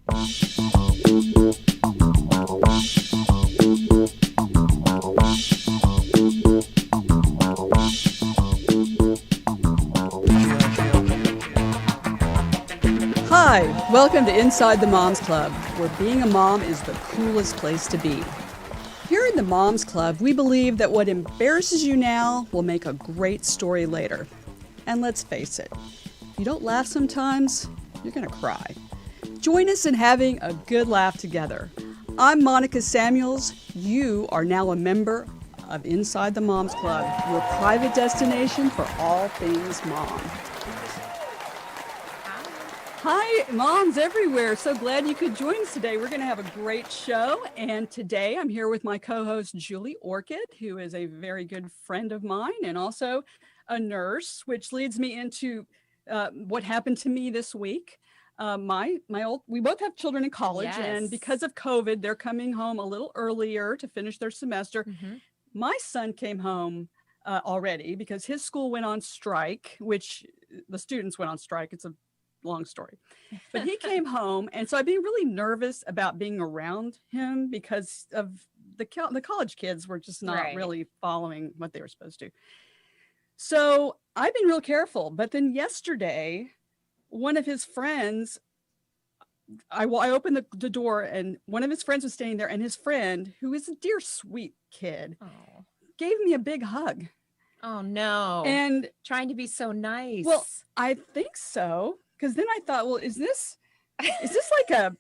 Hi, welcome to Inside the Moms Club, where being a mom is the coolest place to be. Here in the Moms Club, we believe that what embarrasses you now will make a great story later. And let's face it, if you don't laugh sometimes, you're going to cry. Join us in having a good laugh together. I'm Monica Samuels. You are now a member of Inside the Moms Club, your private destination for all things mom. Hi, moms everywhere. So glad you could join us today. We're going to have a great show. And today I'm here with my co-host, Julie Orchid, who is a very good friend of mine and also a nurse, which leads me into what happened to me this week. We both have children in college, Yes. and because of COVID, they're coming home a little earlier to finish their semester. Mm-hmm. My son came home already because his school went on strike, which the students went on strike. It's a long story, but he came home, and so I'd be really nervous about being around him because of the college kids were just not really following what they were supposed to. So I've been real careful. But then yesterday, one of his friends, I opened the door, and one of his friends was staying there, and his friend, who is a dear, sweet kid, gave me a big hug. Oh no! And trying to be so nice. Well, I think so. Because then I thought, well, is this like a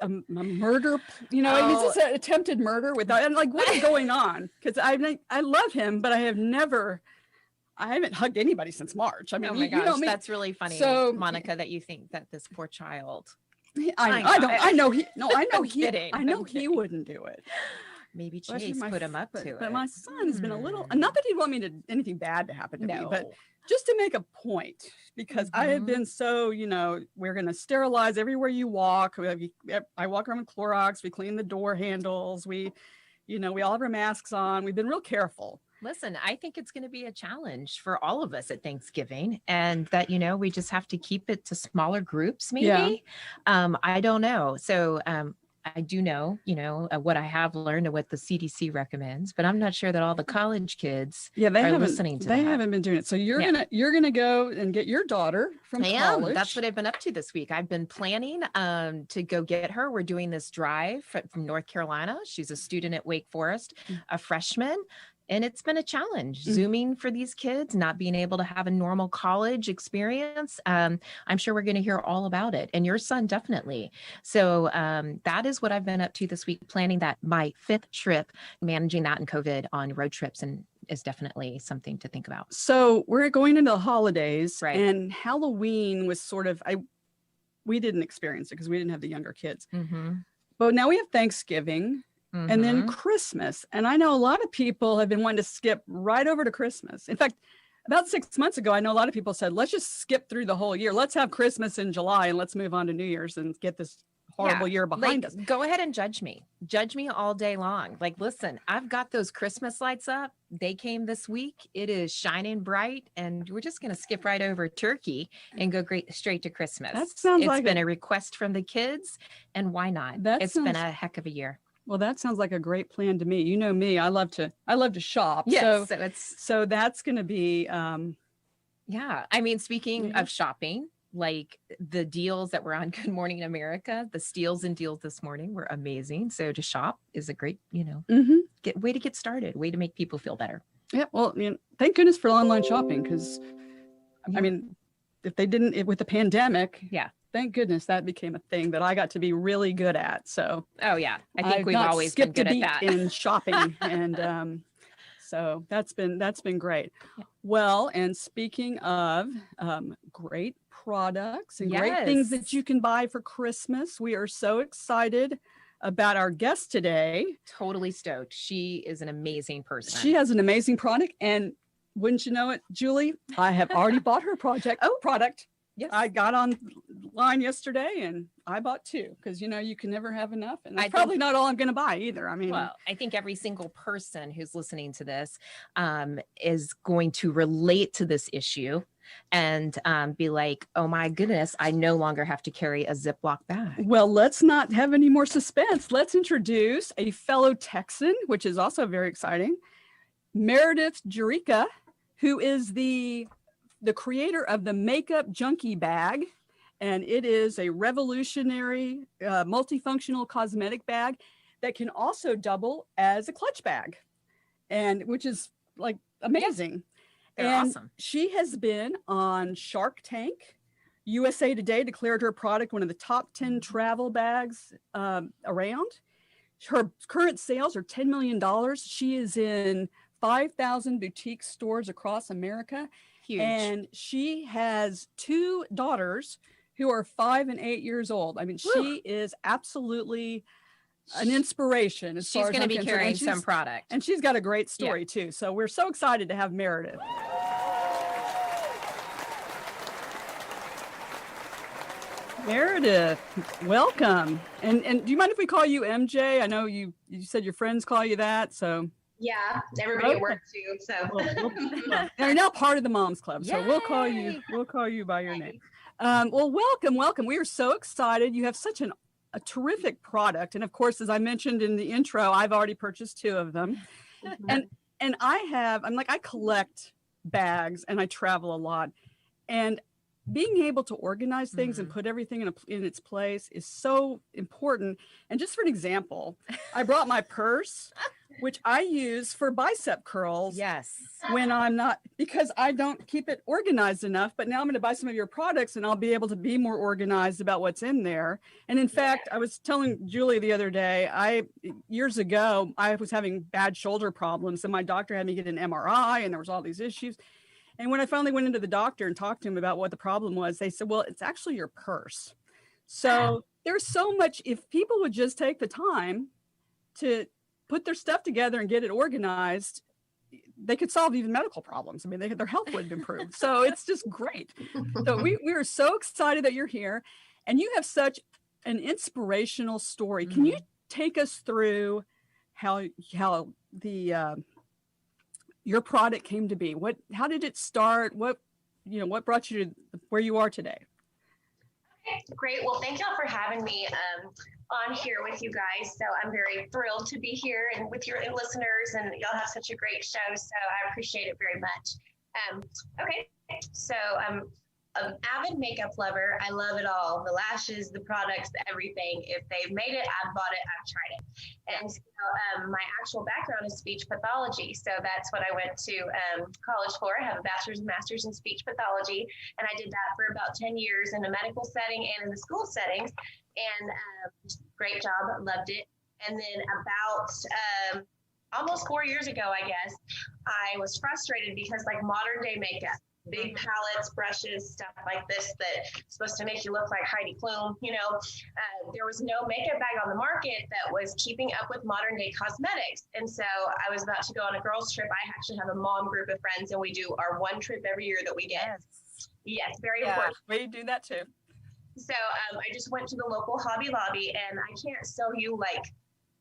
murder? You know, is this an attempted murder? And like, what is going on? Because I love him, but I haven't hugged anybody since March. I mean, oh my gosh, you know me. That's really funny, So, Monica, that you think that this poor child. I know he wouldn't do it. Maybe Chase put him up to it. But my son's been a little, not that he'd want anything bad to happen to me, but just to make a point, because I have been so, we're going to sterilize everywhere you walk. I walk around with Clorox. We clean the door handles. We all have our masks on. We've been real careful. Listen, I think it's going to be a challenge for all of us at Thanksgiving, and that, we just have to keep it to smaller groups, maybe. Yeah. I don't know. So, I do know, what I have learned and what the CDC recommends, but I'm not sure that all the college kids are listening to that. They haven't been doing it. So you're gonna go and get your daughter from college. That's what I've been up to this week. I've been planning to go get her. We're doing this drive from North Carolina. She's a student at Wake Forest, a freshman. And it's been a challenge, Zooming for these kids, not being able to have a normal college experience. I'm sure we're going to hear all about it. And your son, definitely. So that is what I've been up to this week, planning that my 5th trip, managing that in COVID on road trips, and is definitely something to think about. So we're going into the holidays, and Halloween was sort of, we didn't experience it because we didn't have the younger kids. Mm-hmm. But now we have Thanksgiving. Mm-hmm. And then Christmas. And I know a lot of people have been wanting to skip right over to Christmas. In fact, about 6 months ago, I know a lot of people said, let's just skip through the whole year. Let's have Christmas in July and let's move on to New Year's and get this horrible year behind us. Go ahead and judge me. Judge me all day long. Like, listen, I've got those Christmas lights up. They came this week. It is shining bright, and we're just going to skip right over turkey and go straight to Christmas. It's been a request from the kids, and why not? It's been a heck of a year. Well, that sounds like a great plan to me. You know me, I love to shop. Yes, so that's going to be. Yeah. I mean, speaking of shopping, like the deals that were on Good Morning America, the steals and deals this morning were amazing. So to shop is a great, way to get started, way to make people feel better. Yeah. Well, thank goodness for online shopping, because I mean, if they didn't, with the pandemic. Yeah. Thank goodness that became a thing that I got to be really good at. So, I think we've always been good at that in shopping, and so that's been great. Yeah. Well, and speaking of great products and great things that you can buy for Christmas, we are so excited about our guest today. Totally stoked. She is an amazing person. She has an amazing product, and wouldn't you know it, Julie, I have already bought her product. Yes. I got online yesterday and I bought 2 because, you can never have enough. And that's probably not all I'm going to buy either. I mean, well, I think every single person who's listening to this is going to relate to this issue and be like, oh my goodness, I no longer have to carry a Ziploc bag. Well, let's not have any more suspense. Let's introduce a fellow Texan, which is also very exciting, Meredith Jurica, who is the creator of the Makeup Junkie bag. And it is a revolutionary multifunctional cosmetic bag that can also double as a clutch bag, and which is like amazing. They're and awesome. She has been on Shark Tank. USA Today declared her product one of the top 10 travel bags around. Her current sales are $10 million. She is in 5,000 boutique stores across America. Huge. And she has 2 daughters who are 5 and 8 years old. I mean, she is absolutely an inspiration. She's going to be carrying some product. And she's got a great story too. So we're so excited to have Meredith. Meredith, welcome. And do you mind if we call you MJ? I know you said your friends call you that, so. Yeah, everybody at work too. So you're now part of the Moms Club, so we'll call you by your name. Well, welcome. We are so excited. You have such a terrific product, and of course, as I mentioned in the intro, I've already purchased 2 of them, and I collect bags and I travel a lot, and being able to organize things and put everything in its place is so important. And just for an example, I brought my purse, which I use for bicep curls. Yes. When I'm not, because I don't keep it organized enough, but now I'm going to buy some of your products and I'll be able to be more organized about what's in there. And in fact, I was telling Julie the other day, years ago, I was having bad shoulder problems and my doctor had me get an MRI and there was all these issues. And when I finally went into the doctor and talked to him about what the problem was, they said, well, it's actually your purse. So there's so much, if people would just take the time to put their stuff together and get it organized, they could solve even medical problems. I mean, their health would improve. So it's just great. So we are so excited that you're here and you have such an inspirational story. Can you take us through how your product came to be? How did it start? What brought you to where you are today? Okay, great. Well, thank y'all for having me on here with you guys. So I'm very thrilled to be here and with your listeners, and y'all have such a great show. So I appreciate it very much. Okay, so I'm an avid makeup lover. I love it all. The lashes, the products, everything. If they've made it, I've bought it, I've tried it. And so my actual background is speech pathology. So that's what I went to college for. I have a bachelor's and master's in speech pathology. And I did that for about 10 years in a medical setting and in the school settings. And great job, loved it. And then about almost 4 years ago, I guess, I was frustrated because like modern day makeup, big palettes, brushes, stuff like this that's supposed to make you look like Heidi Klum, there was no makeup bag on the market that was keeping up with modern day cosmetics. And so I was about to go on a girls trip. I actually have a mom group of friends and we do our one trip every year that we get. Yes, very important. We do that too. So I just went to the local Hobby Lobby and I can't sew you like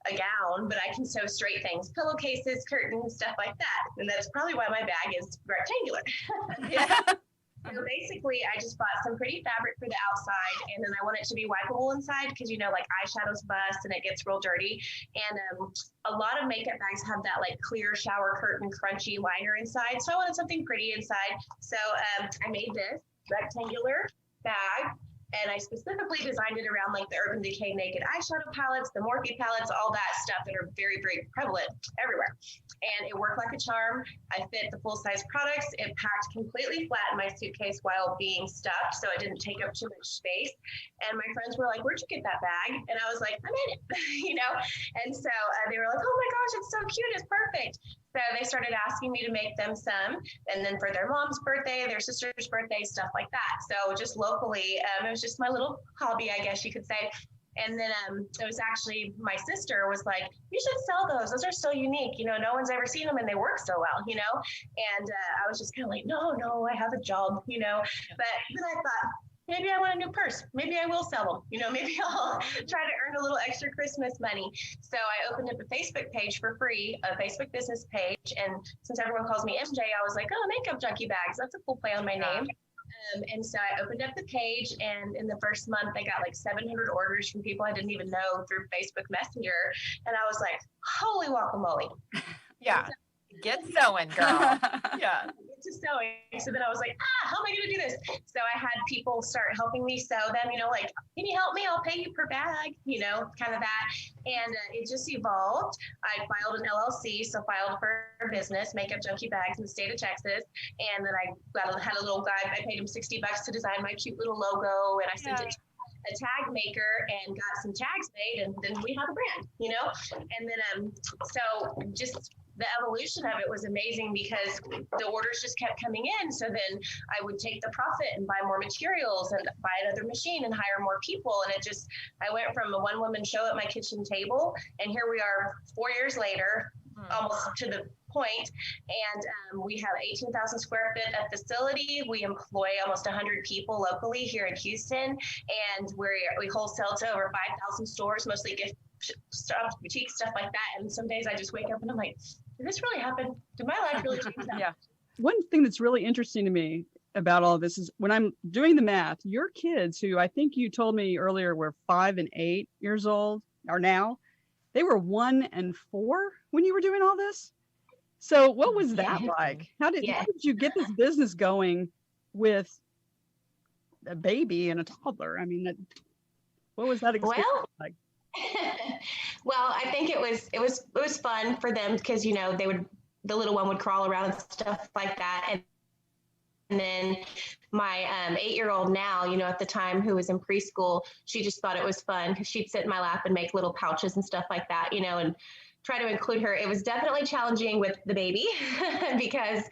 a gown, but I can sew straight things, pillowcases, curtains, stuff like that. And that's probably why my bag is rectangular. So basically, I just bought some pretty fabric for the outside, and then I want it to be wipeable inside because, like eyeshadows bust and it gets real dirty. And a lot of makeup bags have that like clear shower curtain crunchy liner inside. So I wanted something pretty inside. So I made this rectangular bag. And I specifically designed it around like the Urban Decay Naked eyeshadow palettes, the Morphe palettes, all that stuff that are very, very prevalent everywhere. And it worked like a charm. I fit the full-size products. It packed completely flat in my suitcase while being stuffed, so it didn't take up too much space. And my friends were like, where'd you get that bag? And I was like, I made it, And so they were like, oh my gosh, it's so cute. It's perfect. So they started asking me to make them some, and then for their mom's birthday, their sister's birthday, stuff like that. So just locally, it was just my little hobby, I guess you could say. And then it was actually my sister was like, you should sell those. Those are so unique. No one's ever seen them and they work so well, And I was just kind of like, no, I have a job, But then I thought, maybe I want a new purse. Maybe I will sell them. You know, maybe I'll try to earn a little extra Christmas money. So I opened up a Facebook page for free, a Facebook business page. And since everyone calls me MJ, I was like, oh, Makeup Junkie Bags. That's a cool play on my name. And so I opened up the page, and in the first month, I got like 700 orders from people I didn't even know through Facebook Messenger. And I was like, holy guacamole. Yeah. Get sewing, girl. Yeah. Get to sewing. So then I was like, how am I going to do this? So I had people start helping me sew them, you know, like, can you help me? I'll pay you per bag, you know, kind of that. And it just evolved. I filed an LLC, so filed for business, Makeup Junkie Bags in the state of Texas. And then I had a little guy, I paid him $60 to design my cute little logo. And I sent it to a tag maker and got some tags made. And then we had a brand, you know? And then, so just the evolution of it was amazing because the orders just kept coming in. So then I would take the profit and buy more materials and buy another machine and hire more people. And I went from a one-woman show at my kitchen table, and here we are 4 years later, almost to the point. And we have 18,000 square foot of facility. We employ almost 100 people locally here in Houston, and we wholesale to over 5,000 stores, mostly gift shops, boutique stuff like that. And some days I just wake up and I'm like, did this really happen? Did my life really change now? Yeah. One thing that's really interesting to me about all this is when I'm doing the math, your kids, who I think you told me earlier were 5 and 8 years old, are now, they were 1 and 4 when you were doing all this. So what was that like? How did you get this business going with a baby and a toddler? I mean, what was that experience like? Well, I think it was fun for them because, you know, the little one would crawl around and stuff like that. And then my 8-year-old now, you know, at the time, who was in preschool, she just thought it was fun because she'd sit in my lap and make little pouches and stuff like that, you know, and try to include her. It was definitely challenging with the baby because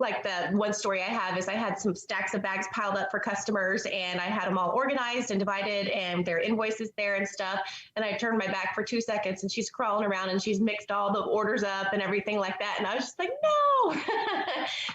like the one story I have is I had some stacks of bags piled up for customers, and I had them all organized and divided and their invoices there and stuff. And I turned my back for 2 seconds and she's crawling around and she's mixed all the orders up and everything like that. And I was just like, no.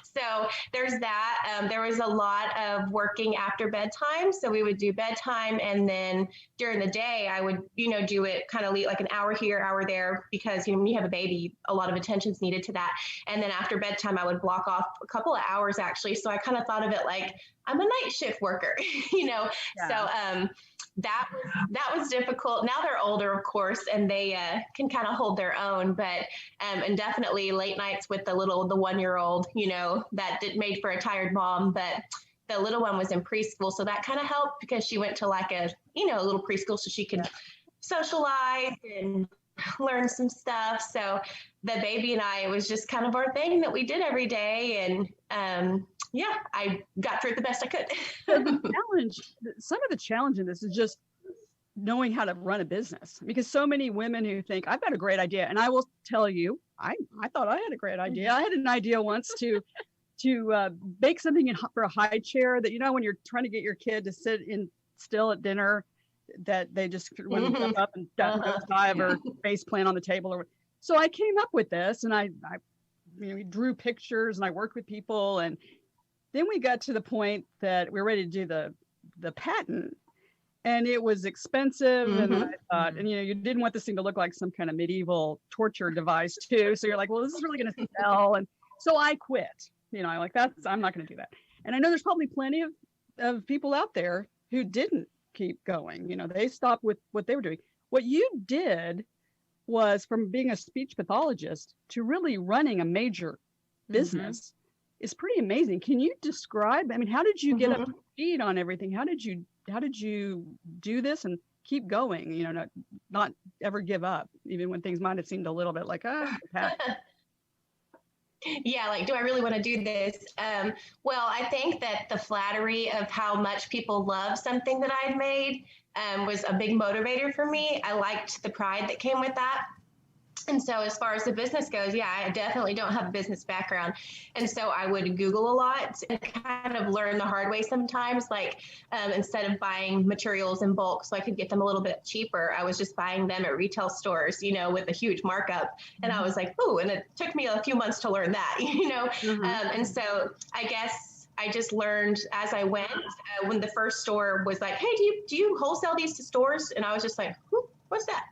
So there's that. There was a lot of working after bedtime. So we would do bedtime, and then during the day I would, you know, do it kind of like an hour here, hour there, because, you know, when you have a baby, a lot of attention's needed to that. And then after bedtime, I would block off a couple of hours actually. So I kind of thought of it like I'm a night shift worker, you know? Yeah. So that was difficult. Now they're older, of course, and they can kind of hold their own, but and definitely late nights with the 1-year-old, you know, that made for a tired mom, but the little one was in preschool. So that kind of helped because she went to like a, you know, a little preschool so she could socialize and learn some stuff. So the baby and I, it was just kind of our thing that we did every day. And I got through it the best I could. Some of the challenge in this is just knowing how to run a business, because so many women who think I've got a great idea. And I will tell you, I thought I had a great idea. I had an idea once to bake something for a high chair that, you know, when you're trying to get your kid to sit in still at dinner, that they just wouldn't jump up and dive or face plant on the table. So I came up with this, and I we drew pictures and I worked with people, and then we got to the point that we were ready to do the patent, and it was expensive. And I thought, and you know, you didn't want this thing to look like some kind of medieval torture device too. So you're like, well, this is really going to sell. And so I quit, you know, I'm not going to do that. And I know there's probably plenty of people out there who didn't keep going. You know, they stopped with what they were doing. What you did was, from being a speech pathologist to really running a major business, is pretty amazing. Can you describe, I mean, how did you get up to speed on everything? How did you do this and keep going, you know, not ever give up, even when things might have seemed a little bit like, yeah, like, do I really want to do this? Well, I think that the flattery of how much people love something that I'd made was a big motivator for me. I liked the pride that came with that. And so as far as the business goes, yeah, I definitely don't have a business background. And so I would Google a lot and kind of learn the hard way sometimes, like instead of buying materials in bulk so I could get them a little bit cheaper, I was just buying them at retail stores, you know, with a huge markup. And I was like, ooh, and it took me a few months to learn that, you know. And so I guess I just learned as I went. When the first store was like, hey, do you wholesale these to stores? And I was just like, what's that?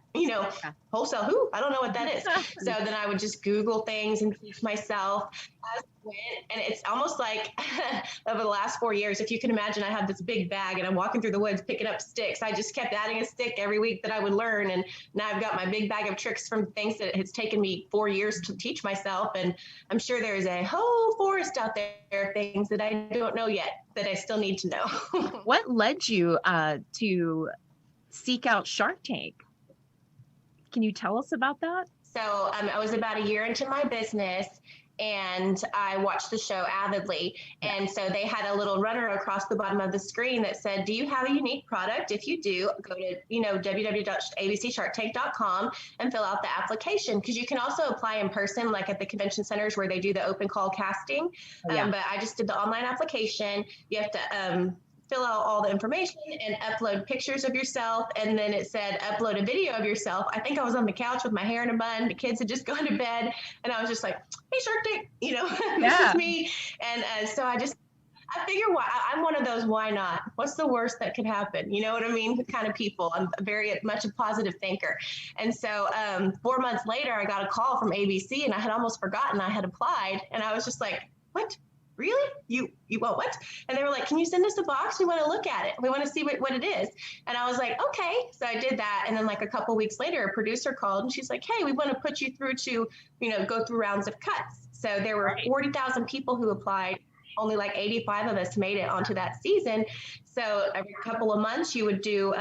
Wholesale who? I don't know what that is. So then I would just Google things and teach myself as I went. And it's almost like over the last 4 years, if you can imagine, I have this big bag and I'm walking through the woods picking up sticks. I just kept adding a stick every week that I would learn. And now I've got my big bag of tricks from things that has taken me 4 years to teach myself. And I'm sure there's a whole forest out there of things that I don't know yet that I still need to know. What led you to seek out Shark Tank? Can you tell us about that? So I was about a year into my business and I watched the show avidly. And so they had a little runner across the bottom of the screen that said, do you have a unique product? If you do, go to, www.abcsharktank.com and fill out the application. Because you can also apply in person, like at the convention centers where they do the open call casting. But I just did the online application. You have to fill out all the information and upload pictures of yourself. And then it said, upload a video of yourself. I think I was on the couch with my hair in a bun. The kids had just gone to bed. And I was just like, hey, Shark Tank, this is me. And so I figure I'm one of those, why not? What's the worst that could happen? You know what I mean? Kind of people. I'm very much a positive thinker. And so 4 months later, I got a call from ABC and I had almost forgotten I had applied. And I was just like, what? Really? You want what? And they were like, can you send us a box? We want to look at it. We want to see what it is. And I was like, okay. So I did that. And then like a couple weeks later, a producer called and she's like, hey, we want to put you through to, go through rounds of cuts. So there were 40,000 people who applied. Only like 85 of us made it onto that season. So every couple of months you would do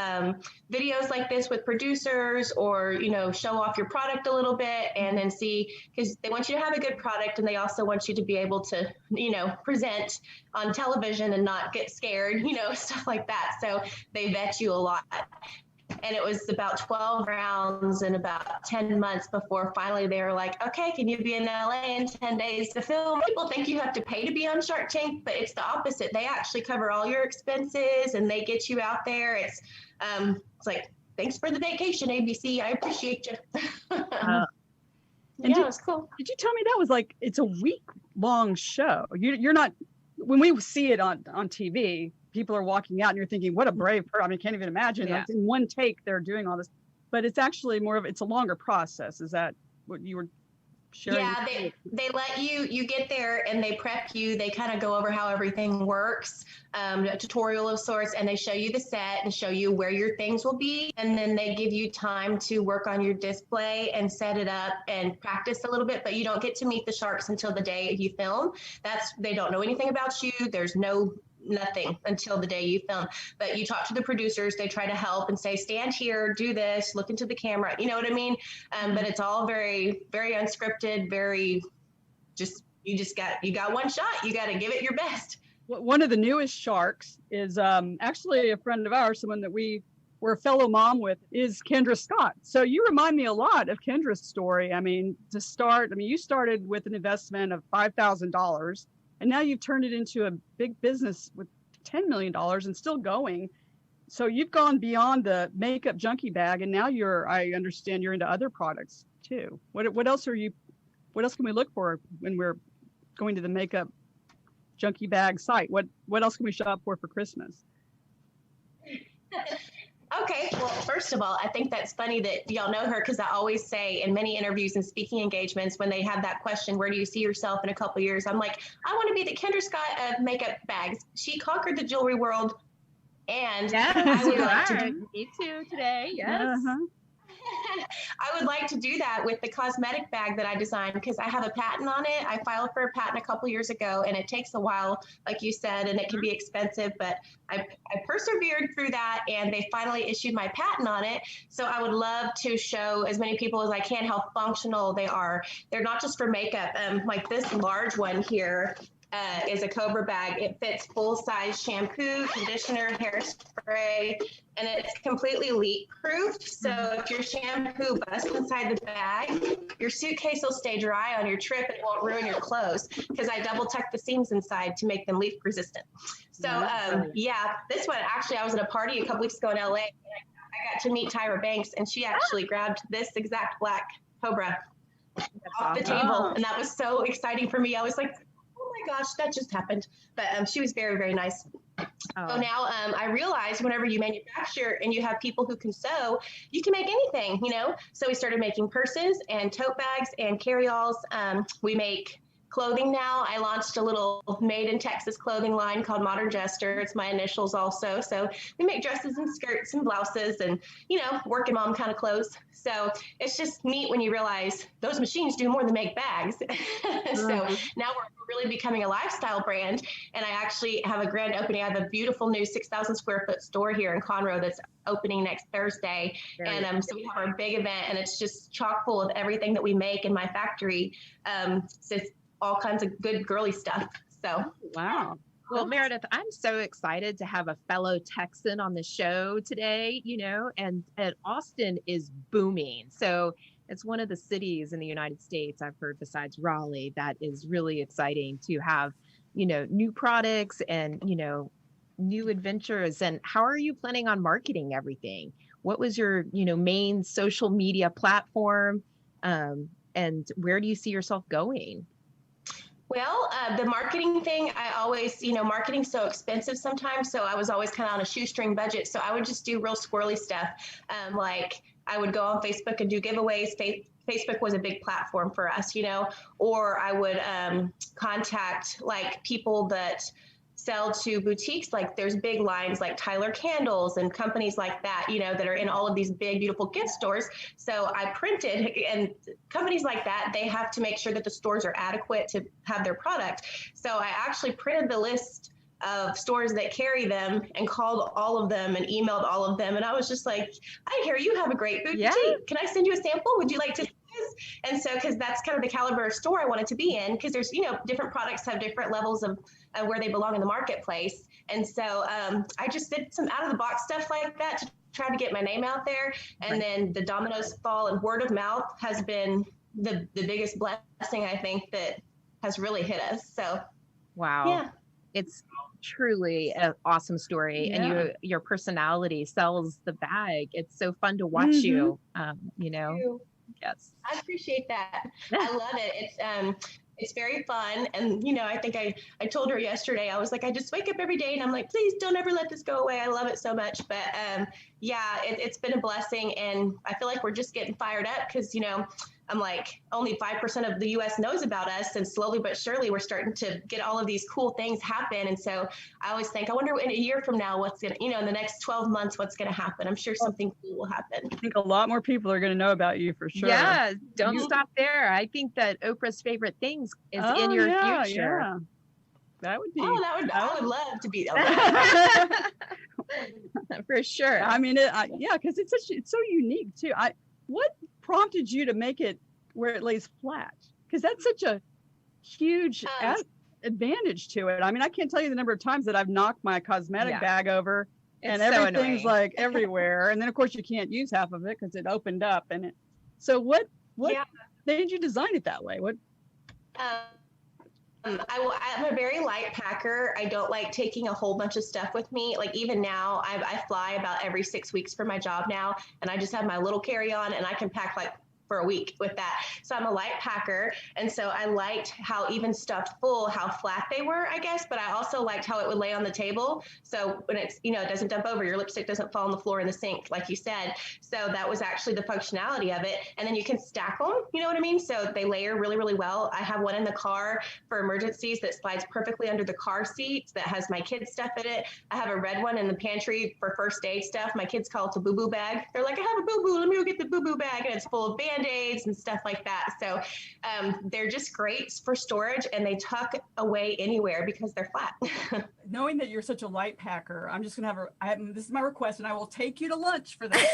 videos like this with producers or, show off your product a little bit and then see, because they want you to have a good product and they also want you to be able to, present on television and not get scared, stuff like that. So they vet you a lot. And it was about 12 rounds and about 10 months before finally they were like, okay, can you be in LA in 10 days to film? People think you have to pay to be on Shark Tank, but it's the opposite. They actually cover all your expenses and they get you out there. It's like, thanks for the vacation, ABC. I appreciate you. It was cool. Did you tell me that was like, it's a week-long show? You're not, when we see it on TV, people are walking out and you're thinking, what a brave person. I mean, I can't even imagine. Like in one take, they're doing all this, but it's actually it's a longer process. Is that what you were sharing? Yeah, they let you get there and they prep you. They kind of go over how everything works, a tutorial of sorts, and they show you the set and show you where your things will be. And then they give you time to work on your display and set it up and practice a little bit, but you don't get to meet the sharks until the day you film. They don't know anything about you. There's nothing until the day you film, but you talk to the producers. They try to help and say, stand here, do this, look into the camera. You know what I mean? But it's all very, very unscripted, very you got one shot. You got to give it your best. One of the newest sharks is actually a friend of ours, someone that we were a fellow mom with, is Kendra Scott. So you remind me a lot of Kendra's story. I mean, you started with an investment of $5,000. And now you've turned it into a big business with $10 million and still going. So you've gone beyond the makeup junkie bag, and now I understand you're into other products too. What else can we look for when we're going to the makeup junkie bag site? What else can we shop for Christmas? Okay, well, first of all, I think that's funny that y'all know her because I always say in many interviews and speaking engagements when they have that question, where do you see yourself in a couple of years? I'm like, I want to be the Kendra Scott of makeup bags. She conquered the jewelry world, and I would like to do. Me too today. Yes. I would like to do that with the cosmetic bag that I designed because I have a patent on it. I filed for a patent a couple years ago, and it takes a while, like you said, and it can be expensive, but I persevered through that, and they finally issued my patent on it. So I would love to show as many people as I can how functional they are. They're not just for makeup. Like this large one here is a Cobra Bag. It fits full-size shampoo, conditioner, hairspray, and it's completely leak-proof. So if your shampoo busts inside the bag, your suitcase will stay dry on your trip and it won't ruin your clothes because I double-tuck the seams inside to make them leak-resistant. So this one, actually, I was at a party a couple weeks ago in LA, and I got to meet Tyra Banks, and she actually grabbed this exact black Cobra off the table, and that was so exciting for me. I was like, oh my gosh, that just happened. But she was very, very nice. So now I realized whenever you manufacture and you have people who can sew, you can make anything, you know? So we started making purses and tote bags and carry-alls. We make clothing now. I launched a little made in Texas clothing line called Modern Jester. It's my initials also. So we make dresses and skirts and blouses and, you know, working mom kind of clothes. So it's just neat when you realize those machines do more than make bags. So now we're really becoming a lifestyle brand. And I actually have a grand opening. I have a beautiful new 6,000 square foot store here in Conroe that's opening next Thursday. So we have our big event, and it's just chock full of everything that we make in my factory. So it's all kinds of good girly stuff. So wow. Well, Meredith, I'm so excited to have a fellow Texan on the show today, you know, and Austin is booming. So it's one of the cities in the United States, I've heard, besides Raleigh, that is really exciting to have, you know, new products and, you know, new adventures. And how are you planning on marketing everything? What was your, you know, main social media platform? And where do you see yourself going? Well, the marketing thing, I always, you know, marketing's so expensive sometimes. So I was always kind of on a shoestring budget. So I would just do real squirrely stuff. Like I would go on Facebook and do giveaways. Facebook was a big platform for us, you know, or I would contact like people that sell to boutiques. Like there's big lines like Tyler Candles and companies like that, you know, that are in all of these big, beautiful gift stores. So I printed, and companies like that, they have to make sure that the stores are adequate to have their product. So I actually printed the list of stores that carry them and called all of them and emailed all of them. And I was just like, I hear you have a great boutique. Yeah. Can I send you a sample? Would you like to? And so, because that's kind of the caliber of store I wanted to be in, because there's, you know, different products have different levels of where they belong in the marketplace. And so I just did some out of the box stuff like that to try to get my name out there. And then the dominoes fall, and word of mouth has been the biggest blessing, I think, that has really hit us. So, wow. Yeah. It's truly an awesome story. Yeah. And your personality sells the bag. It's so fun to watch you, you know. Yes. I appreciate that. I love it. It's very fun. And, you know, I think I told her yesterday, I was like, I just wake up every day and I'm like, please don't ever let this go away. I love it so much. But yeah, it's been a blessing. And I feel like we're just getting fired up because, you know, I'm like, only 5% of the US knows about us. And slowly but surely, we're starting to get all of these cool things happen. And so I always think, I wonder in a year from now, what's going to, you know, in the next 12 months, what's going to happen? I'm sure something cool will happen. I think a lot more people are going to know about you for sure. Yeah, don't stop there. I think that Oprah's favorite things is in your future. Yeah. That would be. I would love to be that. For sure. I mean, because it's so unique too. What prompted you to make it where it lays flat? Because that's such a huge advantage to it. I mean, I can't tell you the number of times that I've knocked my cosmetic bag over and everything's so like everywhere. And then of course you can't use half of it because it opened up. And so what made you design it that way? What? I'm a very light packer. I don't like taking a whole bunch of stuff with me. Like even now, I fly about every 6 weeks for my job now, and I just have my little carry-on, and I can pack like for a week with that. So I'm a light packer. And so I liked how even stuffed full, how flat they were, I guess, but I also liked how it would lay on the table. So when it's, you know, it doesn't dump over, your lipstick doesn't fall on the floor in the sink, like you said. So that was actually the functionality of it. And then you can stack them, you know what I mean? So they layer really, really well. I have one in the car for emergencies that slides perfectly under the car seat that has my kids' stuff in it. I have a red one in the pantry for first aid stuff. My kids call it the boo-boo bag. They're like, I have a boo-boo, let me go get the boo-boo bag. And it's full of Band-Aids and stuff like that. So they're just great for storage, and they tuck away anywhere because they're flat. Knowing that you're such a light packer, I'm just gonna this is my request, and I will take you to lunch for this.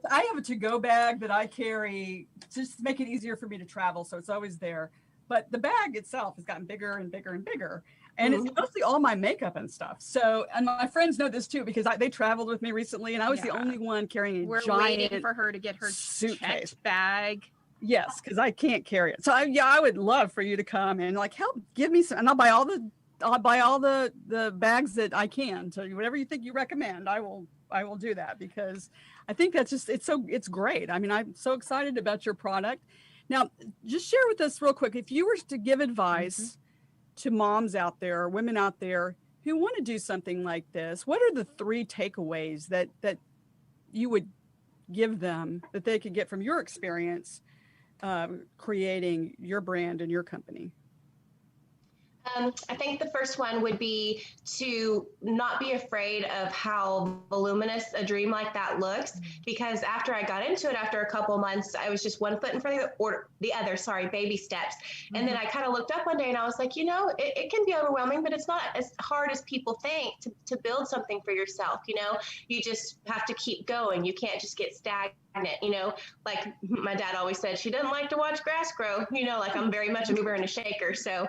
I have a to-go bag that I carry just to make it easier for me to travel, so it's always there. But the bag itself has gotten bigger and bigger and bigger. And it's mostly all my makeup and stuff. So, and my friends know this too, because they traveled with me recently, and I was the only one carrying a giant waiting for her to get her suitcase bag. Yes, because I can't carry it. So I would love for you to come and like help give me some, and I'll buy all the bags that I can. So whatever you think you recommend, I will do that, because I think that's just it's great. I mean, I'm so excited about your product. Now, just share with us real quick, if you were to give advice to moms out there, or women out there who want to do something like this, what are the 3 takeaways that you would give them that they could get from your experience creating your brand and your company? I think the first one would be to not be afraid of how voluminous a dream like that looks, because after I got into it, after a couple months, I was just one foot in front of the other, baby steps. And then I kind of looked up one day and I was like, it can be overwhelming, but it's not as hard as people think to build something for yourself. You just have to keep going. You can't just get stagnant. Like my dad always said, she doesn't like to watch grass grow, like I'm very much a mover and a shaker. So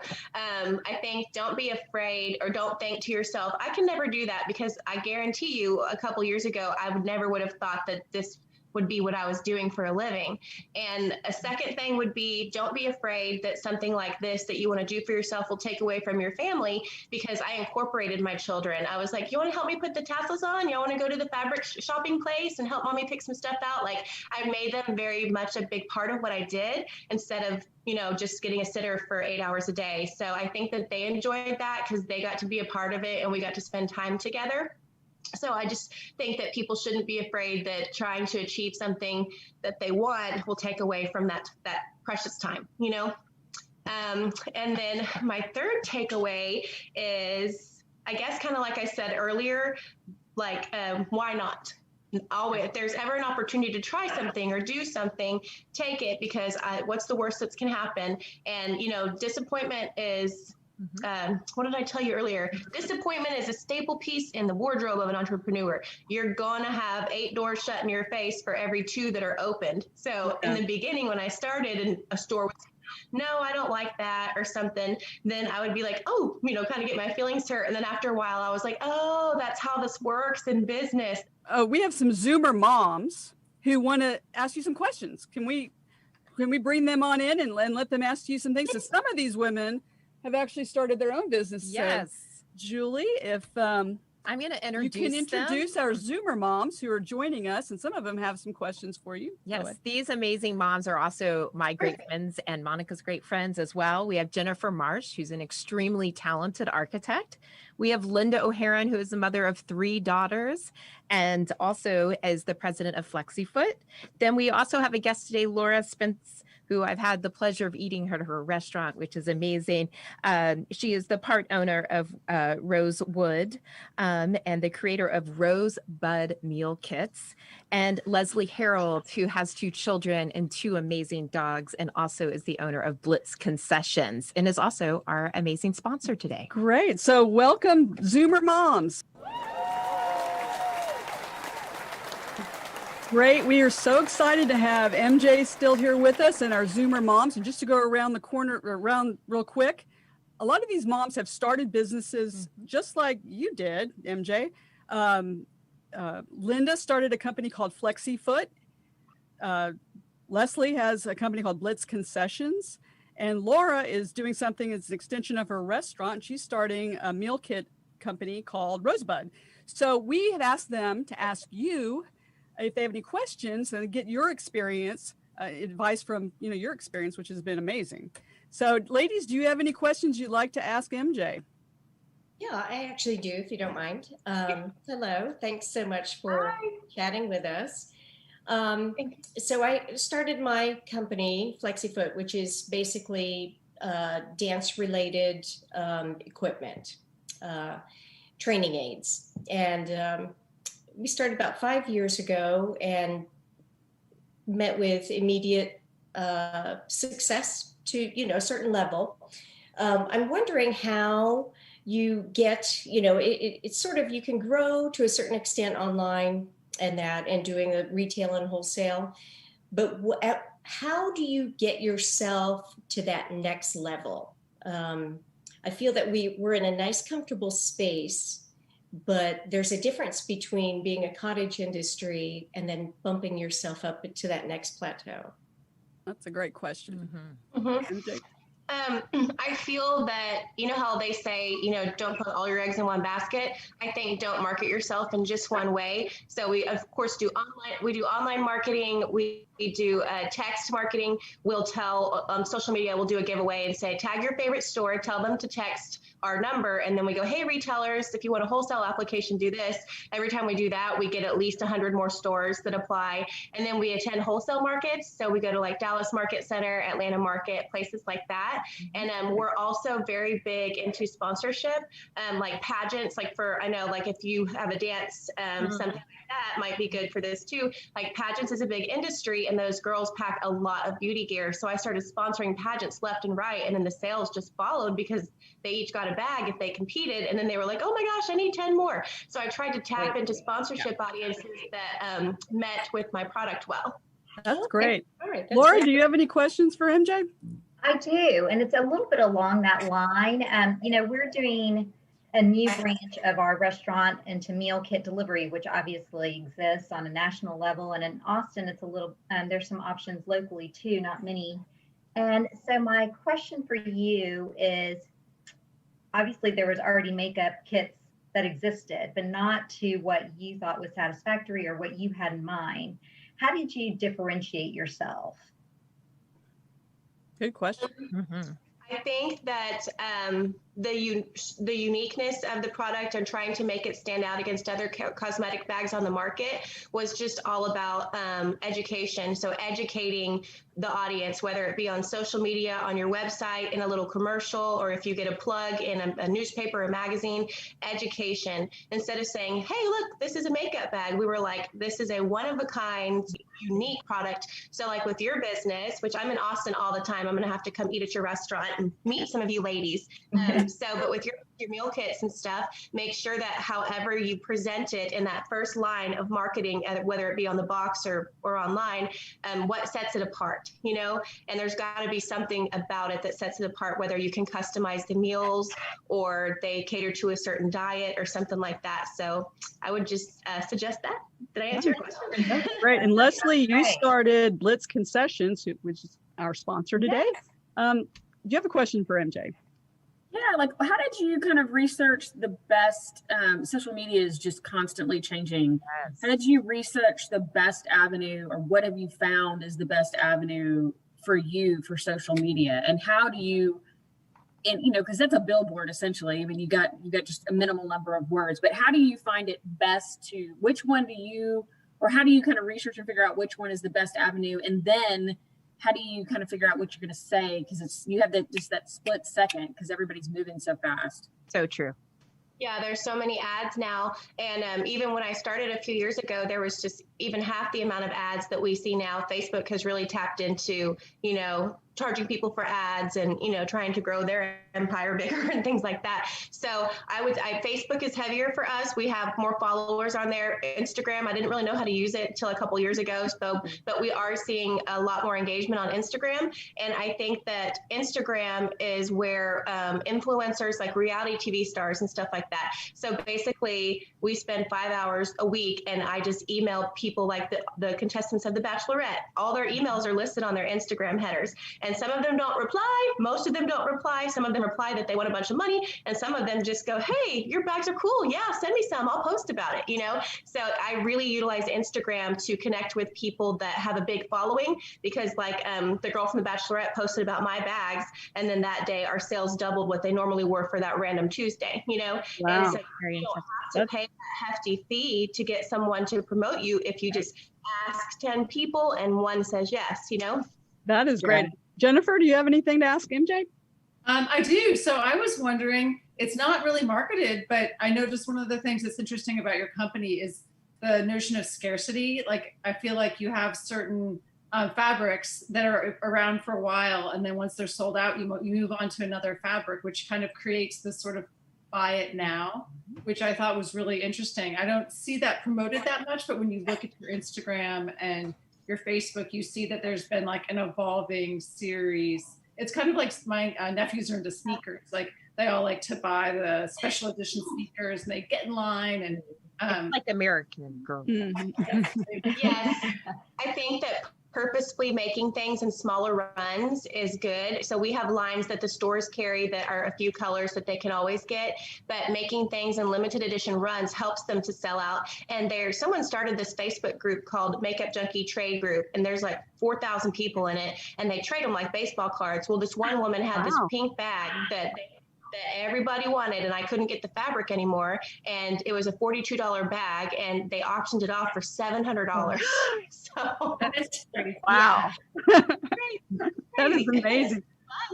I think don't be afraid, or don't think to yourself, I can never do that, because I guarantee you a couple years ago, I would have thought that this would be what I was doing for a living. And a second thing would be, don't be afraid that something like this that you want to do for yourself will take away from your family, because I incorporated my children. I was like, you want to help me put the tassels on? You want to go to the fabric shopping place and help mommy pick some stuff out? Like, I made them very much a big part of what I did, instead of just getting a sitter for 8 hours a day. So I think that they enjoyed that because they got to be a part of it and we got to spend time together. So I just think that people shouldn't be afraid that trying to achieve something that they want will take away from that precious time, And then my third takeaway is, I guess, kind of like I said earlier, why not? Always, if there's ever an opportunity to try something or do something, take it, because what's the worst that can happen? And, disappointment is, what did I tell you earlier? Disappointment is a staple piece in the wardrobe of an entrepreneur. You're going to have 8 doors shut in your face for every 2 that are opened. So in the beginning, when I started and a store was, no, I don't like that or something, then I would be like, oh, kind of get my feelings hurt. And then after a while, I was like, oh, that's how this works in business. We have some Zoomer moms who want to ask you some questions. Can we bring them on in and let them ask you some things? So some of these women have actually started their own business. Yes. So, Julie, if I'm going to introduce you can introduce our Zoomer moms who are joining us, and some of them have some questions for you. Yes, these amazing moms are also my great friends and Monica's great friends as well. We have Jennifer Marsh, who's an extremely talented architect. We have Linda O'Haron, who is the mother of 3 daughters and also is the president of FlexiFoot. Then we also have a guest today, Laura Spence, who I've had the pleasure of eating at her restaurant, which is amazing. She is the part owner of Rosewood and the creator of Rosebud Meal Kits. And Leslie Harold, who has 2 children and 2 amazing dogs, and also is the owner of Blitz Concessions, and is also our amazing sponsor today. Great. So welcome, Zoomer moms. Great. We are so excited to have MJ still here with us and our Zoomer moms. And just to go around real quick, a lot of these moms have started businesses just like you did, MJ. Linda started a company called FlexiFoot. Leslie has a company called Blitz Concessions. And Laura is doing something as an extension of her restaurant. She's starting a meal kit company called Rosebud. So we had asked them to ask you if they have any questions and get your experience, advice from your experience, which has been amazing. So ladies, do you have any questions you'd like to ask MJ? Yeah, I actually do, if you don't mind. Hello, thanks so much for chatting with us. So I started my company, FlexiFoot, which is basically dance-related equipment, training aids. And we started about 5 years ago and met with immediate success to, a certain level. I'm wondering how you get, it's sort of, you can grow to a certain extent online and doing the retail and wholesale, but how do you get yourself to that next level? I feel that we're in a nice, comfortable space, but there's a difference between being a cottage industry and then bumping yourself up to that next plateau. That's a great question. Mm-hmm. I feel that, you know how they say, don't put all your eggs in one basket. I think don't market yourself in just one way. So we, of course, do online marketing. We do text marketing. We'll tell social media, we'll do a giveaway and say, tag your favorite store, tell them to text our number. And then we go, hey, retailers, if you want a wholesale application, do this. Every time we do that, we get at least 100 more stores that apply. And then we attend wholesale markets. So we go to like Dallas Market Center, Atlanta Market, places like that. And we're also very big into sponsorship, like pageants, like I know, like if you have a dance, something like that might be good for this too. Like pageants is a big industry and those girls pack a lot of beauty gear. So I started sponsoring pageants left and right. And then the sales just followed because they each got a bag if they competed. And then they were like, oh my gosh, I need 10 more. So I tried to tap into sponsorship audiences that met with my product well. That's great. All right. Laura, do you have any questions for MJ? I do, and it's a little bit along that line. We're doing a new branch of our restaurant into meal kit delivery, which obviously exists on a national level. And in Austin, it's a little, there's some options locally too, not many. And so my question for you is, obviously there was already makeup kits that existed, but not to what you thought was satisfactory or what you had in mind. How did you differentiate yourself? Good question. Mm-hmm. I think that the uniqueness of the product and trying to make it stand out against other cosmetic bags on the market was just all about education. So educating the audience, whether it be on social media, on your website, in a little commercial, or if you get a plug in a newspaper or magazine, education. Instead of saying, hey, look, this is a makeup bag, we were like, this is a one-of-a-kind, unique product. So like with your business, which I'm in Austin all the time, I'm going to have to come eat at your restaurant and meet some of you ladies. But with your meal kits and stuff, make sure that however you present it in that first line of marketing, whether it be on the box or online, what sets it apart, and there's got to be something about it that sets it apart, whether you can customize the meals or they cater to a certain diet or something like that. So I would just suggest that. Did I answer your question? That's great. And Leslie, you started Blitz Concessions, which is our sponsor today. Yes. Do you have a question for MJ? Yeah, like how did you kind of research the best? Social media is just constantly changing. Yes. How did you research the best avenue, or what have you found is the best avenue for you for social media? And how do you, because that's a billboard essentially. I mean, you got just a minimal number of words, but how do you find it best to, which one do you, or how do you kind of research and figure out which one is the best avenue? And then how do you kind of figure out what you're going to say? Because you have that split second because everybody's moving so fast. So true. Yeah, there's so many ads now. And even when I started a few years ago, there was just even half the amount of ads that we see now. Facebook has really tapped into, charging people for ads and, trying to grow their empire bigger and things like that. So Facebook is heavier for us. We have more followers on there. Instagram, I didn't really know how to use it until a couple years ago. But we are seeing a lot more engagement on Instagram. And I think that Instagram is where influencers like reality TV stars and stuff like that. So basically we spend 5 hours a week and I just email people like the contestants of The Bachelorette. All their emails are listed on their Instagram headers. And some of them don't reply. Most of them don't reply. Some of them reply that they want a bunch of money. And some of them just go, hey, your bags are cool. Yeah, send me some. I'll post about it, So I really utilize Instagram to connect with people that have a big following because like the girl from The Bachelorette posted about my bags. And then that day our sales doubled what they normally were for that random Tuesday, Wow. And so you don't have to pay that hefty fee to get someone to promote you if you just ask 10 people and one says yes, That is great. Jennifer, do you have anything to ask MJ? I do. So I was wondering, it's not really marketed, but I noticed one of the things that's interesting about your company is the notion of scarcity. Like, I feel like you have certain fabrics that are around for a while, and then once they're sold out, you move on to another fabric, which kind of creates this sort of buy it now, which I thought was really interesting. I don't see that promoted that much, but when you look at your Instagram and your Facebook, you see that there's been like an evolving series. It's kind of like my nephews are into sneakers. Like they all like to buy the special edition sneakers and they get in line and like American Girl. Yes, I think that purposefully making things in smaller runs is good. So we have lines that the stores carry that are a few colors that they can always get, but making things in limited edition runs helps them to sell out. And someone started this Facebook group called Makeup Junkie Trade Group, and there's like 4,000 people in it, and they trade them like baseball cards. Well, this one woman had this pink bag that everybody wanted, and I couldn't get the fabric anymore. And it was a $42 bag, and they auctioned it off for $700. So wow. That is amazing.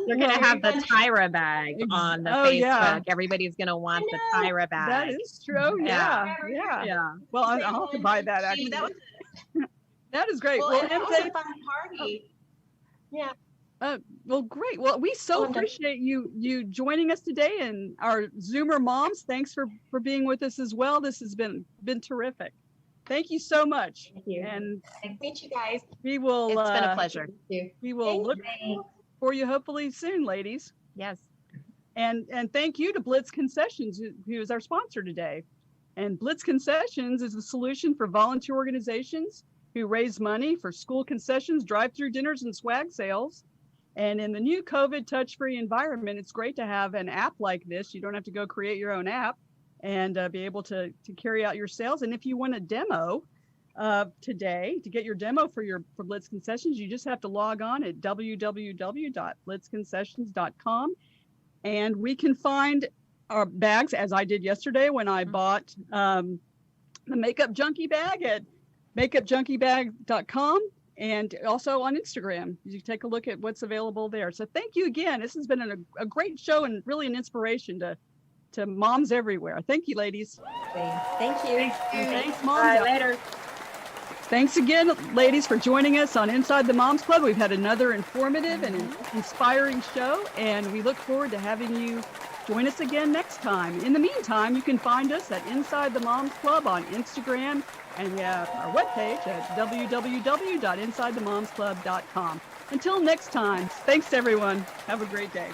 They're going to have the Tyra bag on the Facebook. Yeah. Everybody's going to want the Tyra bag. That is true. Yeah. Well, I'll have to buy that actually. That is great. Well, it was a fun party. Yeah. Well, great. Well, we so appreciate you joining us today, and our Zoomer moms. Thanks for being with us as well. This has been terrific. Thank you so much. Thank you. And thank you guys. We will. It's been a pleasure. We will look for you hopefully soon, ladies. Yes. And thank you to Blitz Concessions, who is our sponsor today. And Blitz Concessions is the solution for volunteer organizations who raise money for school concessions, drive-through dinners, and swag sales. And in the new COVID touch-free environment, it's great to have an app like this. You don't have to go create your own app and be able to carry out your sales. And if you want a demo today, to get your demo for Blitz Concessions, you just have to log on at www.blitzconcessions.com. And we can find our bags, as I did yesterday when I bought the Makeup Junkie bag at makeupjunkiebag.com. And also on Instagram, you take a look at what's available there. So thank you again. This has been a great show and really an inspiration to moms everywhere. Thank you, ladies. Thank you. Thanks, Mom. Bye, later. Thanks again, ladies, for joining us on Inside the Moms Club. We've had another informative and inspiring show, and we look forward to having you join us again next time. In the meantime, you can find us at Inside the Moms Club on Instagram, and we have our webpage at www.insidethemomsclub.com. Until next time, thanks everyone. Have a great day.